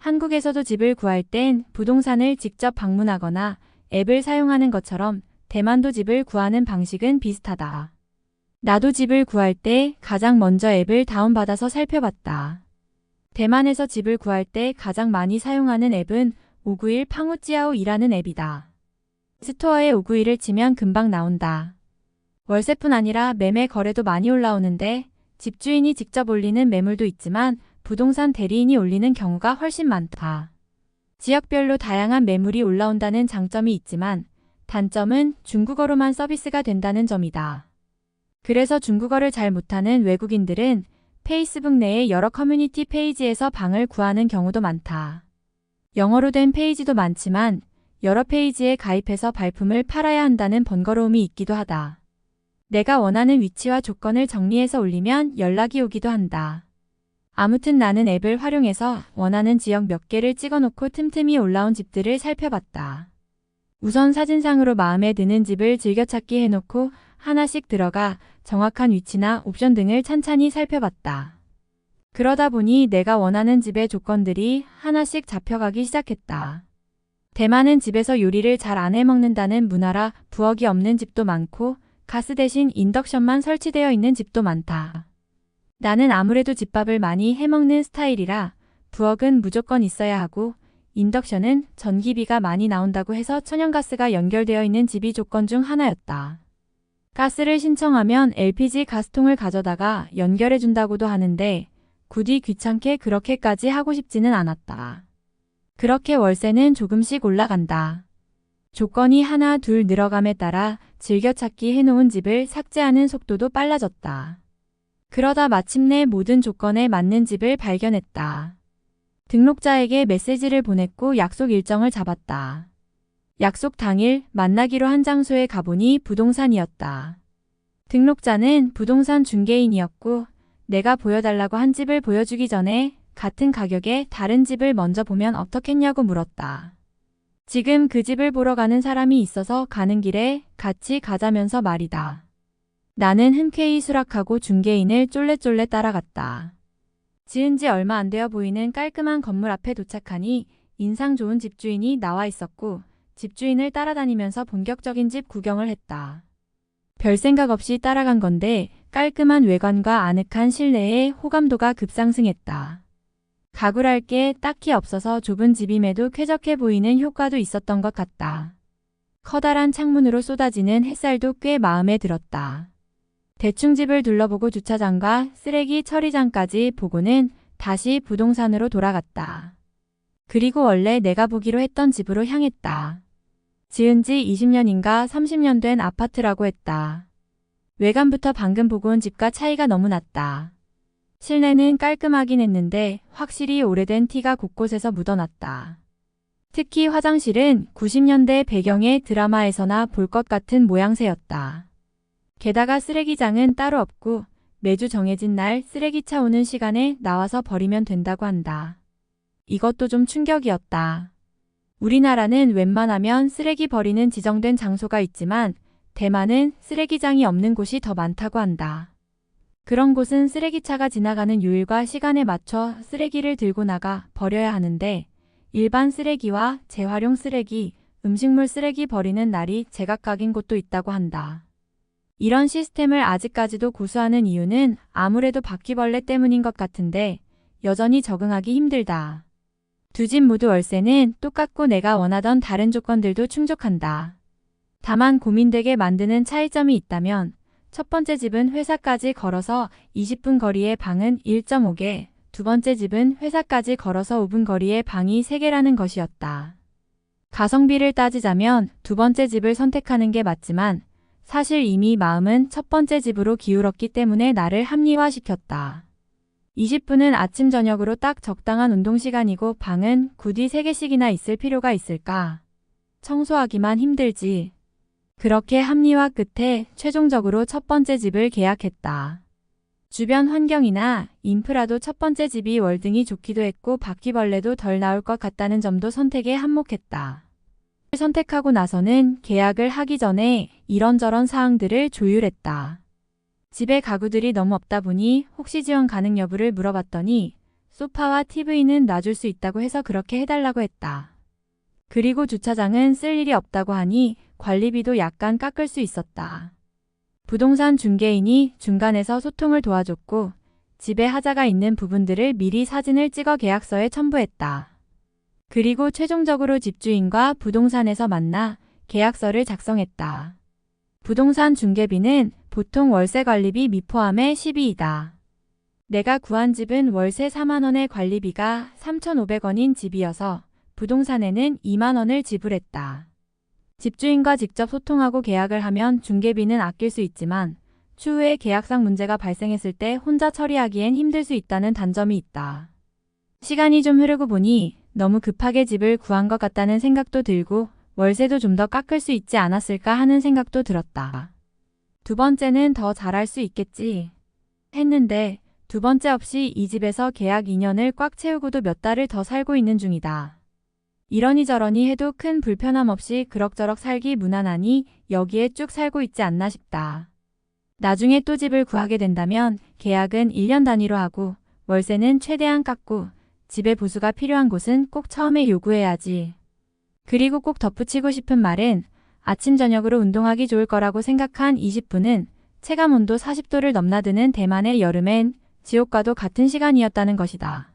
한국에서도 집을 구할 땐 부동산을 직접 방문하거나 앱을 사용하는 것처럼 대만도 집을 구하는 방식은 비슷하다. 나도 집을 구할 때 가장 먼저 앱을 다운받아서 살펴봤다. 대만에서 집을 구할 때 가장 많이 사용하는 앱은 591 팡우찌아오이라는 앱이다. 스토어에 591을 치면 금방 나온다. 월세뿐 아니라 매매 거래도 많이 올라오는데 집주인이 직접 올리는 매물도 있지만 부동산 대리인이 올리는 경우가 훨씬 많다. 지역별로 다양한 매물이 올라온다는 장점이 있지만 단점은 중국어로만 서비스가 된다는 점이다. 그래서 중국어를 잘 못하는 외국인들은 페이스북 내의 여러 커뮤니티 페이지에서 방을 구하는 경우도 많다. 영어로 된 페이지도 많지만 여러 페이지에 가입해서 발품을 팔아야 한다는 번거로움이 있기도 하다. 내가 원하는 위치와 조건을 정리해서 올리면 연락이 오기도 한다. 아무튼 나는 앱을 활용해서 원하는 지역 몇 개를 찍어놓고 틈틈이 올라온 집들을 살펴봤다. 우선 사진상으로 마음에 드는 집을 즐겨찾기 해놓고 하나씩 들어가 정확한 위치나 옵션 등을 찬찬히 살펴봤다. 그러다 보니 내가 원하는 집의 조건들이 하나씩 잡혀가기 시작했다. 대만은 집에서 요리를 잘 안 해먹는다는 문화라 부엌이 없는 집도 많고 가스 대신 인덕션만 설치되어 있는 집도 많다. 나는 아무래도 집밥을 많이 해먹는 스타일이라 부엌은 무조건 있어야 하고 인덕션은 전기비가 많이 나온다고 해서 천연가스가 연결되어 있는 집이 조건 중 하나였다. 가스를 신청하면 LPG 가스통을 가져다가 연결해준다고도 하는데 굳이 귀찮게 그렇게까지 하고 싶지는 않았다. 그렇게 월세는 조금씩 올라간다. 조건이 하나 둘 늘어감에 따라 즐겨찾기 해놓은 집을 삭제하는 속도도 빨라졌다. 그러다 마침내 모든 조건에 맞는 집을 발견했다. 등록자에게 메시지를 보냈고 약속 일정을 잡았다. 약속 당일 만나기로 한 장소에 가보니 부동산이었다. 등록자는 부동산 중개인이었고 내가 보여달라고 한 집을 보여주기 전에 같은 가격에 다른 집을 먼저 보면 어떻겠냐고 물었다. 지금 그 집을 보러 가는 사람이 있어서 가는 길에 같이 가자면서 말이다. 나는 흔쾌히 수락하고 중개인을 쫄래쫄래 따라갔다. 지은 지 얼마 안 되어 보이는 깔끔한 건물 앞에 도착하니 인상 좋은 집주인이 나와 있었고 집주인을 따라다니면서 본격적인 집 구경을 했다. 별 생각 없이 따라간 건데 깔끔한 외관과 아늑한 실내에 호감도가 급상승했다. 가굴할 게 딱히 없어서 좁은 집임에도 쾌적해 보이는 효과도 있었던 것 같다. 커다란 창문으로 쏟아지는 햇살도 꽤 마음에 들었다. 대충 집을 둘러보고 주차장과 쓰레기 처리장까지 보고는 다시 부동산으로 돌아갔다. 그리고 원래 내가 보기로 했던 집으로 향했다. 지은 지 20년인가 30년 된 아파트라고 했다. 외관부터 방금 보고 온 집과 차이가 너무 났다. 실내는 깔끔하긴 했는데 확실히 오래된 티가 곳곳에서 묻어났다. 특히 화장실은 90년대 배경의 드라마에서나 볼 것 같은 모양새였다. 게다가 쓰레기장은 따로 없고 매주 정해진 날 쓰레기차 오는 시간에 나와서 버리면 된다고 한다. 이것도 좀 충격이었다. 우리나라는 웬만하면 쓰레기 버리는 지정된 장소가 있지만 대만은 쓰레기장이 없는 곳이 더 많다고 한다. 그런 곳은 쓰레기차가 지나가는 요일과 시간에 맞춰 쓰레기를 들고 나가 버려야 하는데 일반 쓰레기와 재활용 쓰레기, 음식물 쓰레기 버리는 날이 제각각인 곳도 있다고 한다. 이런 시스템을 아직까지도 고수하는 이유는 아무래도 바퀴벌레 때문인 것 같은데 여전히 적응하기 힘들다. 두 집 모두 월세는 똑같고 내가 원하던 다른 조건들도 충족한다. 다만 고민되게 만드는 차이점이 있다면 첫 번째 집은 회사까지 걸어서 20분 거리의 방은 1.5개, 두 번째 집은 회사까지 걸어서 5분 거리의 방이 3개라는 것이었다. 가성비를 따지자면 두 번째 집을 선택하는 게 맞지만 사실 이미 마음은 첫 번째 집으로 기울었기 때문에 나를 합리화시켰다. 20분은 아침 저녁으로 딱 적당한 운동시간이고 방은 굳이 3개씩이나 있을 필요가 있을까? 청소하기만 힘들지. 그렇게 합리화 끝에 최종적으로 첫 번째 집을 계약했다. 주변 환경이나 인프라도 첫 번째 집이 월등히 좋기도 했고 바퀴벌레도 덜 나올 것 같다는 점도 선택에 한몫했다. 선택하고 나서는 계약을 하기 전에 이런저런 사항들을 조율했다. 집에 가구들이 너무 없다 보니 혹시 지원 가능 여부를 물어봤더니 소파와 TV는 놔줄 수 있다고 해서 그렇게 해달라고 했다. 그리고 주차장은 쓸 일이 없다고 하니 관리비도 약간 깎을 수 있었다. 부동산 중개인이 중간에서 소통을 도와줬고 집에 하자가 있는 부분들을 미리 사진을 찍어 계약서에 첨부했다. 그리고 최종적으로 집주인과 부동산에서 만나 계약서를 작성했다. 부동산 중개비는 보통 월세 관리비 미포함의 12이다. 내가 구한 집은 월세 4만 원의 관리비가 3,500원인 집이어서 부동산에는 2만 원을 지불했다. 집주인과 직접 소통하고 계약을 하면 중개비는 아낄 수 있지만 추후에 계약상 문제가 발생했을 때 혼자 처리하기엔 힘들 수 있다는 단점이 있다. 시간이 좀 흐르고 보니 너무 급하게 집을 구한 것 같다는 생각도 들고 월세도 좀 더 깎을 수 있지 않았을까 하는 생각도 들었다. 두 번째는 더 잘할 수 있겠지 했는데 두 번째 없이 이 집에서 계약 2년을 꽉 채우고도 몇 달을 더 살고 있는 중이다. 이러니 저러니 해도 큰 불편함 없이 그럭저럭 살기 무난하니 여기에 쭉 살고 있지 않나 싶다. 나중에 또 집을 구하게 된다면 계약은 1년 단위로 하고 월세는 최대한 깎고 집에 보수가 필요한 곳은 꼭 처음에 요구해야지. 그리고 꼭 덧붙이고 싶은 말은 아침 저녁으로 운동하기 좋을 거라고 생각한 20분은 체감온도 40도를 넘나드는 대만의 여름엔 지옥과도 같은 시간이었다는 것이다.